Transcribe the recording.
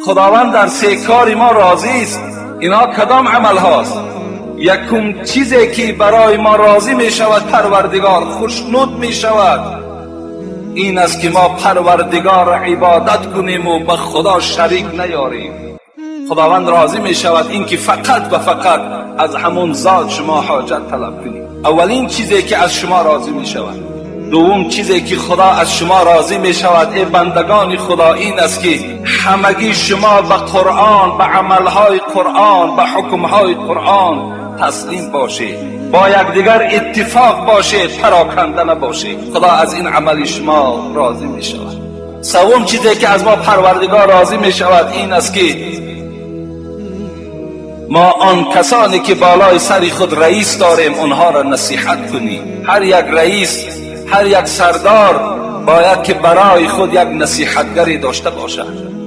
خداوند در 3 کار ما راضی است. اینا کدام عمل هاست؟ یکم چیزی که برای ما راضی می شود، پروردگار خوشنود می شود، این است که ما پروردگار عبادت کنیم و به خدا شریک نیاریم. خداوند راضی می شود این که فقط و فقط از همون ذات شما حاجت طلب کنید. اولین چیزی که از شما راضی می شود. دوم چیزی که خدا از شما راضی می شود ای بندگان خدا، این است که همگی شما به قرآن، به عملهای قرآن، به حکمهای قرآن تسلیم باشید، با یکدیگر اتفاق باشید، پراکنده نباشید. خدا از این عمل شما راضی می شود. سوم چیزی که از ما پروردگار راضی می شود این است که ما آن کسانی که بالای سر خود رئیس داریم اونها را نصیحت کنیم. هر یک رئیس، هر یک سردار باید که برای خود یک نصیحتگری داشته باشد.